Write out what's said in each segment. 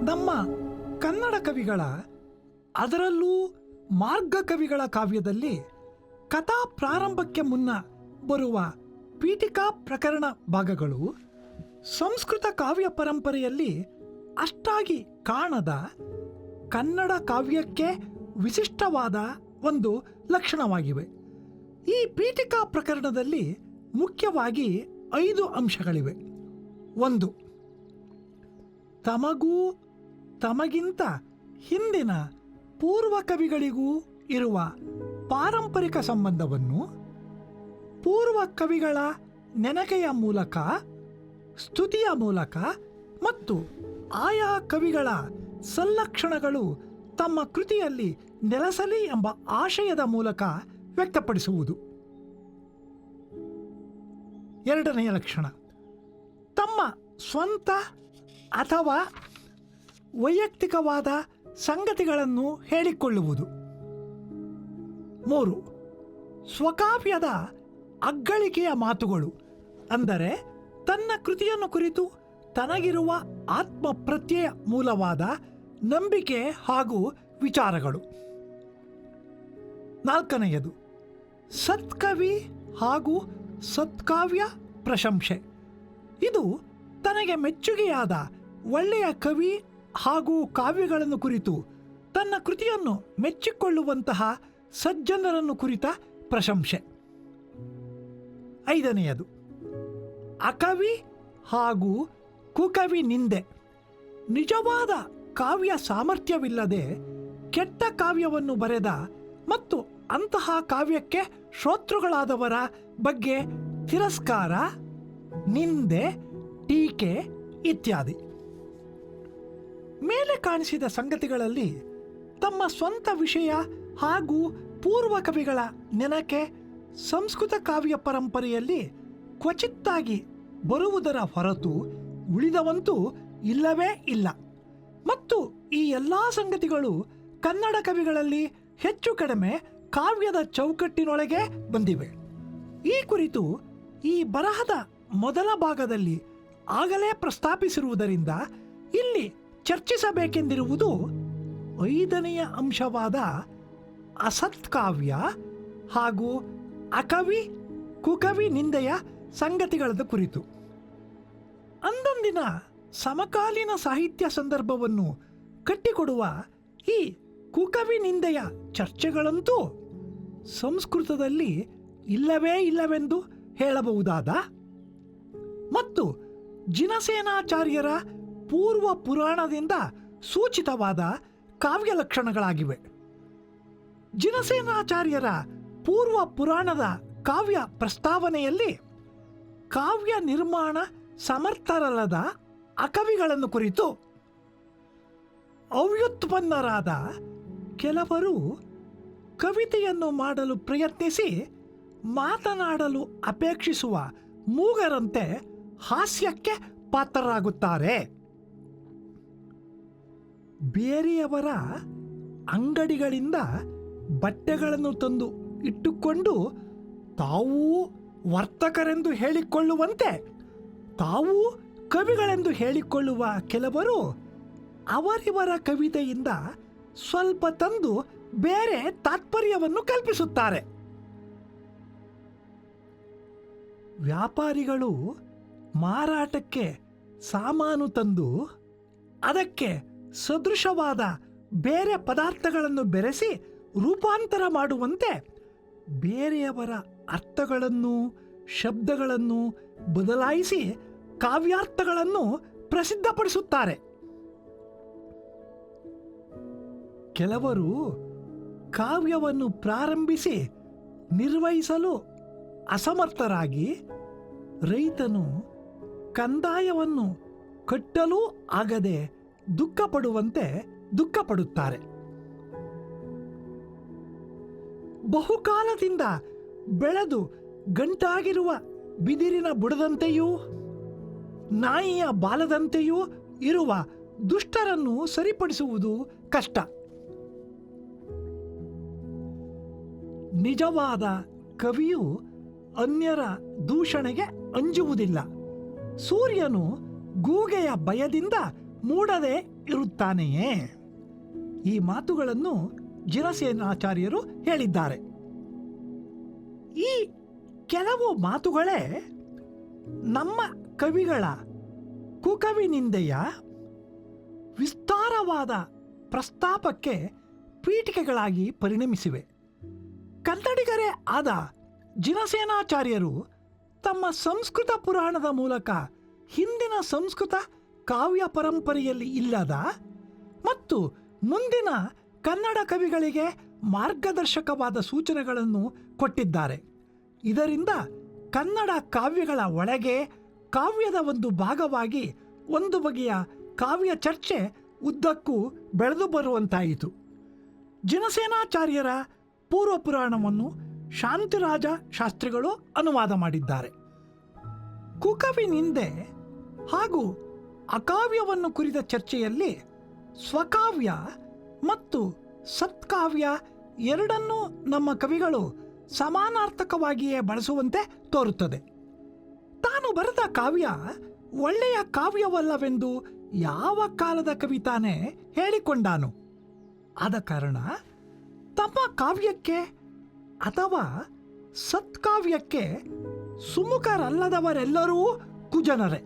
ನಮ್ಮ ಕನ್ನಡ ಕವಿಗಳ, ಅದರಲ್ಲೂ ಮಾರ್ಗ ಕವಿಗಳ ಕಾವ್ಯದಲ್ಲಿ ಕಥಾ ಪ್ರಾರಂಭಕ್ಕೆ ಮುನ್ನ ಬರುವ ಪೀಠಿಕಾ ಪ್ರಕರಣ ಭಾಗಗಳು ಸಂಸ್ಕೃತ ಕಾವ್ಯ ಪರಂಪರೆಯಲ್ಲಿ ಅಷ್ಟಾಗಿ ಕಾಣದ ಕನ್ನಡ ಕಾವ್ಯಕ್ಕೆ ವಿಶಿಷ್ಟವಾದ ಒಂದು ಲಕ್ಷಣವಾಗಿವೆ. ಈ ಪೀಠಿಕಾ ಪ್ರಕರಣದಲ್ಲಿ ಮುಖ್ಯವಾಗಿ 5 ಅಂಶಗಳಿವೆ. 1. ತಮಗೂ ತಮಗಿಂತ ಹಿಂದಿನ ಪೂರ್ವ ಕವಿಗಳಿಗೂ ಇರುವ ಪಾರಂಪರಿಕ ಸಂಬಂಧವನ್ನು ಪೂರ್ವ ಕವಿಗಳ ನೆನಕೆಯ ಮೂಲಕ, ಸ್ತುತಿಯ ಮೂಲಕ ಮತ್ತು ಆಯಾ ಕವಿಗಳ ಸಲ್ಲಕ್ಷಣಗಳು ತಮ್ಮ ಕೃತಿಯಲ್ಲಿ ನೆಲೆಸಲಿ ಎಂಬ ಆಶಯದ ಮೂಲಕ ವ್ಯಕ್ತಪಡಿಸುವುದು. 2ನೆಯ ಲಕ್ಷಣ, ತಮ್ಮ ಸ್ವಂತ ಅಥವಾ ವೈಯಕ್ತಿಕವಾದ ಸಂಗತಿಗಳನ್ನು ಹೇಳಿಕೊಳ್ಳುವುದು. 3. ಸ್ವಕಾವ್ಯದ ಅಗ್ಗಳಿಕೆಯ ಮಾತುಗಳು, ಅಂದರೆ ತನ್ನ ಕೃತಿಯನ್ನು ಕುರಿತು ತನಗಿರುವ ಆತ್ಮ ಪ್ರತ್ಯಯ ಮೂಲವಾದ ನಂಬಿಕೆ ಹಾಗೂ ವಿಚಾರಗಳು. 4. ಸತ್ಕವಿ ಹಾಗೂ ಸತ್ಕಾವ್ಯ ಪ್ರಶಂಸೆ, ಇದು ತನಗೆ ಮೆಚ್ಚುಗೆಯಾದ ಒಳ್ಳೆಯ ಕವಿ ಹಾಗೂ ಕಾವ್ಯಗಳನ್ನು ಕುರಿತು ತನ್ನ ಕೃತಿಯನ್ನು ಮೆಚ್ಚಿಕೊಳ್ಳುವಂತಹ ಸಜ್ಜನರನ್ನು ಕುರಿತ ಪ್ರಶಂಸೆ. 5. ಅಕವಿ ಹಾಗೂ ಕುಕವಿ ನಿಂದೆ, ನಿಜವಾದ ಕಾವ್ಯ ಸಾಮರ್ಥ್ಯವಿಲ್ಲದೆ ಕೆಟ್ಟ ಕಾವ್ಯವನ್ನು ಬರೆದ ಮತ್ತು ಅಂತಹ ಕಾವ್ಯಕ್ಕೆ ಶ್ರೋತೃಗಳಾದವರ ಬಗ್ಗೆ ತಿರಸ್ಕಾರ, ನಿಂದೆ, ಟೀಕೆ ಇತ್ಯಾದಿ. ಮೇಲೆ ಕಾಣಿಸಿದ ಸಂಗತಿಗಳಲ್ಲಿ ತಮ್ಮ ಸ್ವಂತ ವಿಷಯ ಹಾಗೂ ಪೂರ್ವ ಕವಿಗಳ ನೆನಕೆ ಸಂಸ್ಕೃತ ಕಾವ್ಯ ಪರಂಪರೆಯಲ್ಲಿ ಕ್ವಚಿತ್ತಾಗಿ ಬರುವುದರ ಹೊರತು ಉಳಿದವಂತೂ ಇಲ್ಲವೇ ಇಲ್ಲ. ಮತ್ತು ಈ ಎಲ್ಲ ಸಂಗತಿಗಳು ಕನ್ನಡ ಕವಿಗಳಲ್ಲಿ ಹೆಚ್ಚು ಕಡಿಮೆ ಕಾವ್ಯದ ಚೌಕಟ್ಟಿನೊಳಗೆ ಬಂದಿವೆ. ಈ ಕುರಿತು ಈ ಬರಹದ ಮೊದಲ ಭಾಗದಲ್ಲಿ ಆಗಲೇ ಪ್ರಸ್ತಾಪಿಸಿರುವುದರಿಂದ ಇಲ್ಲಿ ಚರ್ಚಿಸಬೇಕೆಂದಿರುವುದು 5ನೆಯ ಅಂಶವಾದ ಅಸತ್ಕಾವ್ಯ ಹಾಗೂ ಅಕವಿ ಕುಕವಿ ನಿಂದೆಯ ಸಂಗತಿಗಳ ಕುರಿತು. ಅಂದಂದಿನ ಸಮಕಾಲೀನ ಸಾಹಿತ್ಯ ಸಂದರ್ಭವನ್ನು ಕಟ್ಟಿಕೊಡುವ ಈ ಕುಕವಿ ನಿಂದೆಯ ಚರ್ಚೆಗಳಂತೂ ಸಂಸ್ಕೃತದಲ್ಲಿ ಇಲ್ಲವೇ ಇಲ್ಲವೆಂದು ಹೇಳಬಹುದಾದ ಮತ್ತು ಜಿನಸೇನಾಚಾರ್ಯರ ಪೂರ್ವ ಪುರಾಣದಿಂದ ಸೂಚಿತವಾದ ಕಾವ್ಯ ಲಕ್ಷಣಗಳಾಗಿವೆ. ಜಿನಸೇನಾಚಾರ್ಯರ ಪೂರ್ವ ಪುರಾಣದ ಕಾವ್ಯ ಪ್ರಸ್ತಾವನೆಯಲ್ಲಿ ಕಾವ್ಯ ನಿರ್ಮಾಣ ಸಮರ್ಥರಲ್ಲದ ಅಕವಿಗಳನ್ನು ಕುರಿತು ಅವ್ಯುತ್ಪನ್ನರಾದ ಕೆಲವರು ಕವಿತೆಯನ್ನು ಮಾಡಲು ಪ್ರಯತ್ನಿಸಿ ಮಾತನಾಡಲು ಅಪೇಕ್ಷಿಸುವ ಮೂಗರಂತೆ ಹಾಸ್ಯಕ್ಕೆ ಪಾತ್ರರಾಗುತ್ತಾರೆ. ಬೇರೆಯವರ ಅಂಗಡಿಗಳಿಂದ ಬಟ್ಟೆಗಳನ್ನು ತಂದು ಇಟ್ಟುಕೊಂಡು ತಾವೂ ವರ್ತಕರೆಂದು ಹೇಳಿಕೊಳ್ಳುವಂತೆ ತಾವೂ ಕವಿಗಳೆಂದು ಹೇಳಿಕೊಳ್ಳುವ ಕೆಲವರು ಅವರಿವರ ಕವಿತೆಯಿಂದ ಸ್ವಲ್ಪ ತಂದು ಬೇರೆ ತಾತ್ಪರ್ಯವನ್ನು ಕಲ್ಪಿಸುತ್ತಾರೆ. ವ್ಯಾಪಾರಿಗಳು ಮಾರಾಟಕ್ಕೆ ಸಾಮಾನು ತಂದು ಅದಕ್ಕೆ ಸದೃಶವಾದ ಬೇರೆ ಪದಾರ್ಥಗಳನ್ನು ಬೆರೆಸಿ ರೂಪಾಂತರ ಮಾಡುವಂತೆ ಬೇರೆಯವರ ಅರ್ಥಗಳನ್ನು, ಶಬ್ದಗಳನ್ನು ಬದಲಾಯಿಸಿ ಕಾವ್ಯಾರ್ಥಗಳನ್ನು ಪ್ರಸಿದ್ಧಪಡಿಸುತ್ತಾರೆ. ಕೆಲವರು ಕಾವ್ಯವನ್ನು ಪ್ರಾರಂಭಿಸಿ ನಿರ್ವಹಿಸಲು ಅಸಮರ್ಥರಾಗಿ ರೈತನು ಕಂದಾಯವನ್ನು ಕಟ್ಟಲೂ ಆಗದೆ ದುಃಖಪಡುವಂತೆ ದುಃಖಪಡುತ್ತಾರೆ. ಬಹುಕಾಲದಿಂದ ಬೆಳೆದು ಗಂಟಾಗಿರುವ ಬಿದಿರಿನ ಬುಡದಂತೆಯೂ ನಾಯಿಯ ಬಾಲದಂತೆಯೂ ಇರುವ ದುಷ್ಟರನ್ನು ಸರಿಪಡಿಸುವುದು ಕಷ್ಟ. ನಿಜವಾದ ಕವಿಯು ಅನ್ಯರ ದೂಷಣೆಗೆ ಅಂಜುವುದಿಲ್ಲ. ಸೂರ್ಯನು ಗೂಗೆಯ ಭಯದಿಂದ ಮೂಡದೆ ಇರುತ್ತಾನೆಯೇ? ಈ ಮಾತುಗಳನ್ನು ಜಿನಸೇನಾಚಾರ್ಯರು ಹೇಳಿದ್ದಾರೆ. ಈ ಕೆಲವು ಮಾತುಗಳೇ ನಮ್ಮ ಕವಿಗಳ ಕುಕವಿನಿಂದೆಯ ವಿಸ್ತಾರವಾದ ಪ್ರಸ್ತಾಪಕ್ಕೆ ಪೀಠಿಕೆಗಳಾಗಿ ಪರಿಣಮಿಸಿವೆ. ಕನ್ನಡಿಗರೇ ಆದ ಜಿನಸೇನಾಚಾರ್ಯರು ತಮ್ಮ ಸಂಸ್ಕೃತ ಪುರಾಣದ ಮೂಲಕ ಹಿಂದಿನ ಸಂಸ್ಕೃತ ಕಾವ್ಯ ಪರಂಪರೆಯಲ್ಲಿ ಇಲ್ಲದ ಮತ್ತು ಮುಂದಿನ ಕನ್ನಡ ಕವಿಗಳಿಗೆ ಮಾರ್ಗದರ್ಶಕವಾದ ಸೂಚನೆಗಳನ್ನು ಕೊಟ್ಟಿದ್ದಾರೆ. ಇದರಿಂದ ಕನ್ನಡ ಕಾವ್ಯಗಳ ಒಳಗೆ ಕಾವ್ಯದ ಒಂದು ಭಾಗವಾಗಿ ಒಂದು ಬಗೆಯ ಕಾವ್ಯ ಚರ್ಚೆ ಉದ್ದಕ್ಕೂ ಬೆಳೆದು ಬರುವಂತಾಯಿತು. ಜಿನಸೇನಾಚಾರ್ಯರ ಪೂರ್ವ ಪುರಾಣವನ್ನು ಶಾಂತಿರಾಜ ಶಾಸ್ತ್ರಿಗಳು ಅನುವಾದ ಮಾಡಿದ್ದಾರೆ. ಕುಕವಿನಿಂದೆ ಹಾಗೂ ಅಕಾವ್ಯವನ್ನು ಕುರಿತ ಚರ್ಚೆಯಲ್ಲಿ ಸ್ವಕಾವ್ಯ ಮತ್ತು ಸತ್ಕಾವ್ಯ ಎರಡನ್ನೂ ನಮ್ಮ ಕವಿಗಳು ಸಮಾನಾರ್ಥಕವಾಗಿಯೇ ಬಳಸುವಂತೆ ತೋರುತ್ತದೆ. ತಾನು ಬರೆದ ಕಾವ್ಯ ಒಳ್ಳೆಯ ಕಾವ್ಯವಲ್ಲವೆಂದು ಯಾವ ಕಾಲದ ಕವಿ ತಾನೇ ಹೇಳಿಕೊಂಡಾನು? ಆದ ಕಾರಣ ತಮ್ಮ ಕಾವ್ಯಕ್ಕೆ ಅಥವಾ ಸತ್ಕಾವ್ಯಕ್ಕೆ ಸುಮುಖರಲ್ಲದವರೆಲ್ಲರೂ ಕುಜನರೇ,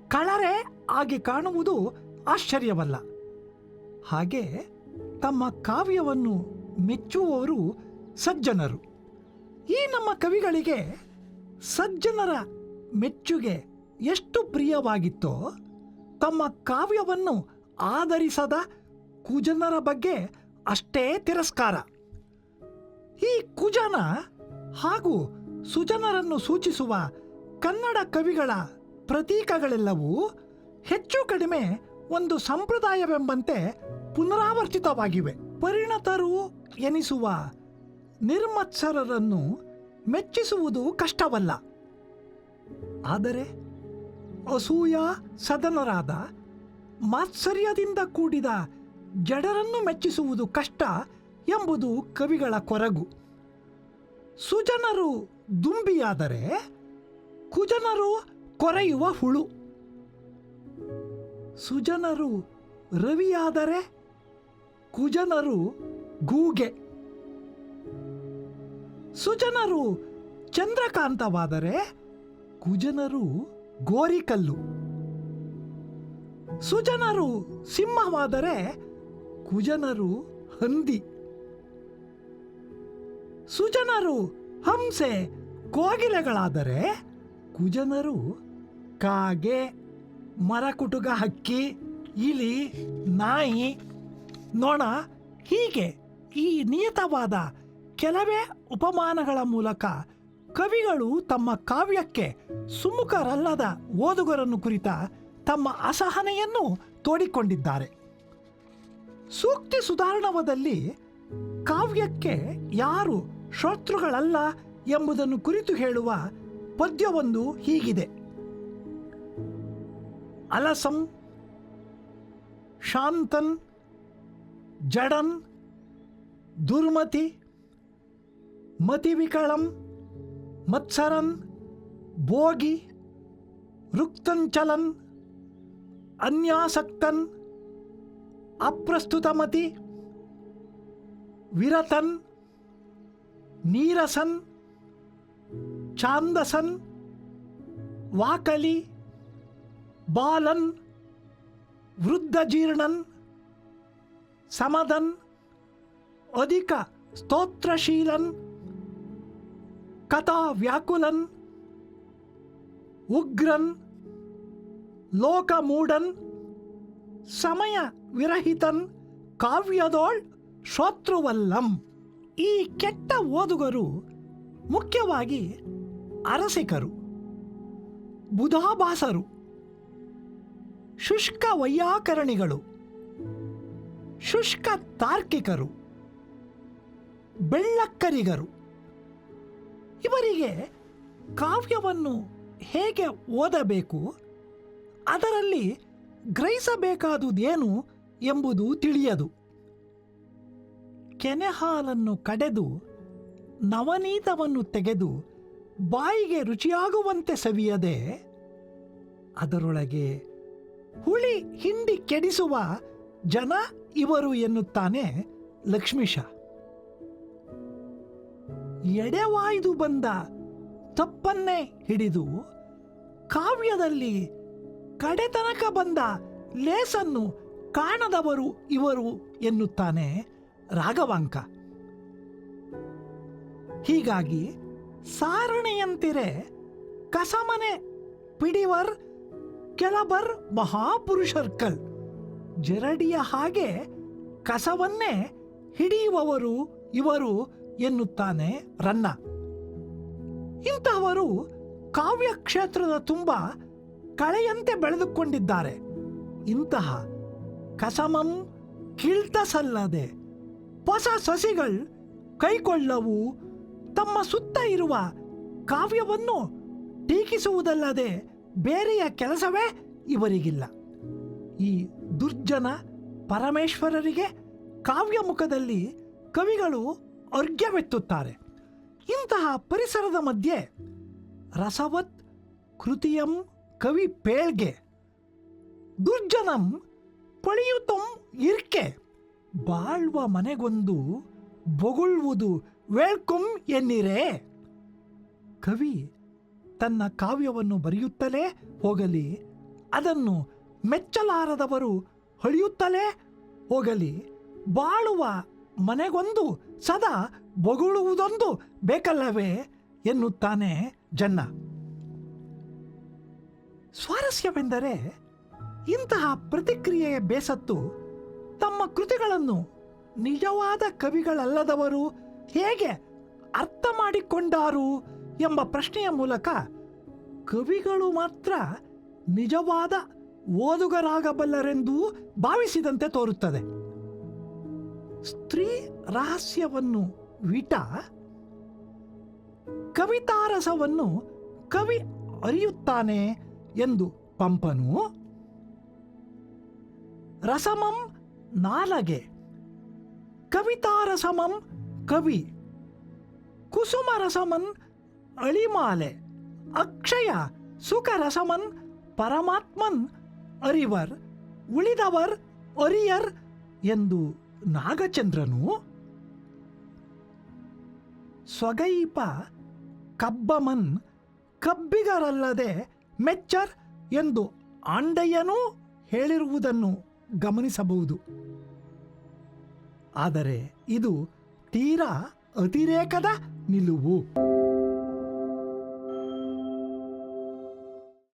ಕಳರೆ ಆಗಿ ಕಾಣುವುದು ಆಶ್ಚರ್ಯವಲ್ಲ. ಹಾಗೆ ತಮ್ಮ ಕಾವ್ಯವನ್ನು ಮೆಚ್ಚುವವರು ಸಜ್ಜನರು. ಈ ನಮ್ಮ ಕವಿಗಳಿಗೆ ಸಜ್ಜನರ ಮೆಚ್ಚುಗೆ ಎಷ್ಟು ಪ್ರಿಯವಾಗಿತ್ತೋ ತಮ್ಮ ಕಾವ್ಯವನ್ನು ಆಧರಿಸದ ಕುಜನರ ಬಗ್ಗೆ ಅಷ್ಟೇ ತಿರಸ್ಕಾರ. ಈ ಕುಜನ ಹಾಗೂ ಸುಜನರನ್ನು ಸೂಚಿಸುವ ಕನ್ನಡ ಕವಿಗಳ ಪ್ರತೀಕಗಳೆಲ್ಲವೂ ಹೆಚ್ಚು ಕಡಿಮೆ ಒಂದು ಸಂಪ್ರದಾಯವೆಂಬಂತೆ ಪುನರಾವರ್ತಿತವಾಗಿವೆ. ಪರಿಣತರು ಎನಿಸುವ ನಿರ್ಮತ್ಸರರನ್ನು ಮೆಚ್ಚಿಸುವುದು ಕಷ್ಟವಲ್ಲ. ಆದರೆ ಅಸೂಯ ಸದನರಾದ ಮಾತ್ಸರ್ಯದಿಂದ ಕೂಡಿದ ಜಡರನ್ನು ಮೆಚ್ಚಿಸುವುದು ಕಷ್ಟ ಎಂಬುದು ಕವಿಗಳ ಕೊರಗು. ಸುಜನರು ದುಂಬಿಯಾದರೆ ಕುಜನರು ಕೊರೆಯುವ ಹುಳು. ಸುಜನರು ರವಿಯಾದರೆ ಕುಜನರು ಗೂಗೆ. ಸುಜನರು ಚಂದ್ರಕಾಂತವಾದರೆ ಕುಜನರು ಗೋರಿಕಲ್ಲು. ಸುಜನರು ಸಿಂಹವಾದರೆ ಕುಜನರು ಹಂದಿ. ಸುಜನರು ಹಂಸೆ ಕೋಗಿಲೆಗಳಾದರೆ ಕುಜನರು ಕಾಗೆ, ಮರಕುಟುಗ ಹಕ್ಕಿ, ಇಲಿ, ನಾಯಿ, ನೊಣ. ಹೀಗೆ ಈ ನಿಯತವಾದ ಕೆಲವೇ ಉಪಮಾನಗಳ ಮೂಲಕ ಕವಿಗಳು ತಮ್ಮ ಕಾವ್ಯಕ್ಕೆ ಸುಮುಖರಲ್ಲದ ಓದುಗರನ್ನು ಕುರಿತ ತಮ್ಮ ಅಸಹನೆಯನ್ನು ತೋಡಿಕೊಂಡಿದ್ದಾರೆ. ಸೂಕ್ತಿ ಸುಧಾರಣವದಲ್ಲಿ ಕಾವ್ಯಕ್ಕೆ ಯಾರು ಶ್ರೋತೃಗಳಲ್ಲ ಎಂಬುದನ್ನು ಕುರಿತು ಹೇಳುವ ಪದ್ಯವೊಂದು ಹೀಗಿದೆ. ಅಲಸಂ ಶಾಂತನ್ ಜಡನ್ ದುರ್ಮತಿ ಮತಿವಿಕಳಂ ಮತ್ಸರನ್ ಭೋಗಿ ರುಕ್ತಂಚಲನ್ ಅನ್ಯಾಸಕ್ತನ್ ಅಪ್ರಸ್ತುತಮತಿ ವಿರತನ್ ನೀರಸನ್ ಛಾಂದಸನ್ ವಾಕಲಿ ಬಾಲನ್ ವೃದ್ಧಜೀರ್ಣನ್ ಸಮದನ್ ಅಧಿಕ ಸ್ತೋತ್ರಶೀಲನ್ ಕಥಾ ವ್ಯಾಕುಲನ್ ಉಗ್ರನ್ ಲೋಕಮೂಢನ್ ಸಮಯ ವಿರಹಿತನ್ ಕಾವ್ಯದೋಳ್ ಶ್ರೋತೃವಲ್ಲಂ. ಈ ಕೆಟ್ಟ ಓದುಗರು ಮುಖ್ಯವಾಗಿ ಅರಸಿಕರು, ಬುಧಾಭಾಸರು, ಶುಷ್ಕ ವೈಯಾಕರಣಿಗಳು, ಶುಷ್ಕ ತಾರ್ಕಿಕರು, ಬೆಳ್ಳಕ್ಕರಿಗರು. ಇವರಿಗೆ ಕಾವ್ಯವನ್ನು ಹೇಗೆ ಓದಬೇಕು, ಅದರಲ್ಲಿ ಗ್ರಹಿಸಬೇಕಾದುದೇನು ಎಂಬುದು ತಿಳಿಯದು. ಕೆನೆಹಾಲನ್ನು ಕಡೆದು ನವನೀತವನ್ನು ತೆಗೆದು ಬಾಯಿಗೆ ರುಚಿಯಾಗುವಂತೆ ಸವಿಯದೆ ಅದರೊಳಗೆ ಹುಳಿ ಹಿಂಡಿ ಕೆಡಿಸುವ ಜನ ಇವರು ಎನ್ನುತ್ತಾನೆ ಲಕ್ಷ್ಮೀಶ. ಎಡೆವಾಯ್ದು ಬಂದ ತಪ್ಪನ್ನೇ ಹಿಡಿದು ಕಾವ್ಯದಲ್ಲಿ ಕಡೆತನಕ ಬಂದ ಲೇಸನ್ನು ಕಾಣದವರು ಇವರು ಎನ್ನುತ್ತಾನೆ ರಾಘವಾಂಕ. ಹೀಗಾಗಿ ಸಾರಣೆಯಂತಿರೆ ಕಸಮನೆ ಪಿಡಿವರ್ ಕೆಲಬರ್ ಮಹಾಪುರುಷರ್ಕಲ್, ಜರಡಿಯ ಹಾಗೆ ಕಸವನ್ನೇ ಹಿಡಿಯುವವರು ಇವರು ಎನ್ನುತ್ತಾನೆ ರನ್ನ. ಇಂತಹವರು ಕಾವ್ಯ ಕ್ಷೇತ್ರದ ತುಂಬ ಕಳೆಯಂತೆ ಬೆಳೆದುಕೊಂಡಿದ್ದಾರೆ. ಇಂತಹ ಕಸಮಂ ಕಿಳ್ತಸಲ್ಲದೆ ಹೊಸ ಸಸಿಗಳು ಕೈಕೊಳ್ಳವು ತಮ್ಮ ಸುತ್ತ ಇರುವ ಕಾವ್ಯವನ್ನು ಟೀಕಿಸುವುದಲ್ಲದೆ ಬೇರೆಯ ಕೆಲಸವೇ ಇವರಿಗಿಲ್ಲ. ಈ ದುರ್ಜನ ಪರಮೇಶ್ವರರಿಗೆ ಕಾವ್ಯ ಮುಖದಲ್ಲಿ ಕವಿಗಳು ಅರ್ಘ್ಯವೆತ್ತುತ್ತಾರೆ. ಇಂತಹ ಪರಿಸರದ ಮಧ್ಯೆ ರಸವತ್ ಕೃತಿಯಂ ಕವಿ ಪೇಳ್ಗೆ ದುರ್ಜನಂ ಪಳಿಯುತ್ತಂ ಇರ್ಕೆ ಬಾಳ್ವ ಮನೆಗೊಂದು ಬೊಗುಳ್ವುದು ವೇಳ್ಕೊಂ ಎನ್ನಿರೇ. ಕವಿ ತನ್ನ ಕಾವ್ಯವನ್ನು ಬರೆಯುತ್ತಲೇ ಹೋಗಲಿ, ಅದನ್ನು ಮೆಚ್ಚಲಾರದವರು ಹೊಳೆಯುತ್ತಲೇ ಹೋಗಲಿ, ಬಾಳುವ ಮನೆಗೊಂದು ಸದಾ ಬೊಗಳುವುದೊಂದು ಬೇಕಲ್ಲವೇ ಎನ್ನುತ್ತಾನೆ ಜನ್ನ. ಸ್ವಾರಸ್ಯವೆಂದರೆ ಇಂತಹ ಪ್ರತಿಕ್ರಿಯೆಯ ಬೇಸತ್ತು ತಮ್ಮ ಕೃತಿಗಳನ್ನು ನಿಜವಾದ ಕವಿಗಳಲ್ಲದವರು ಹೇಗೆ ಅರ್ಥ ಮಾಡಿಕೊಂಡಾರು ಎಂಬ ಪ್ರಶ್ನೆಯ ಮೂಲಕ ಕವಿಗಳು ಮಾತ್ರ ನಿಜವಾದ ಓದುಗರಾಗಬಲ್ಲರೆಂದು ಭಾವಿಸಿದಂತೆ ತೋರುತ್ತದೆ. ಸ್ತ್ರೀ ರಹಸ್ಯವನ್ನು ವಿಟ, ಕವಿತಾರಸವನ್ನು ಕವಿ ಅರಿಯುತ್ತಾನೆ ಎಂದು ಪಂಪನು, ರಸಮಂ ನಾಲಗೆ ಕವಿತಾರಸಮಂ ಕವಿ, ಕುಸುಮರಸಮನ್ ಅಳಿಮಾಲೆ, ಅಕ್ಷಯ ಸುಖರಸಮನ್ ಪರಮಾತ್ಮನ್ ಅರಿವರ್ ಉಳಿದವರ್ ಅರಿಯರ್ ಎಂದು ನಾಗಚಂದ್ರನು, ಸ್ವಗೈಪ ಕಬ್ಬಮನ್ ಕಬ್ಬಿಗರಲ್ಲದೆ ಮೆಚ್ಚರ್ ಎಂದು ಆಂಡಯ್ಯನೂ ಹೇಳಿರುವುದನ್ನು ಗಮನಿಸಬಹುದು. ಆದರೆ ಇದು ತೀರಾ ಅತಿರೇಕದ ನಿಲುವು.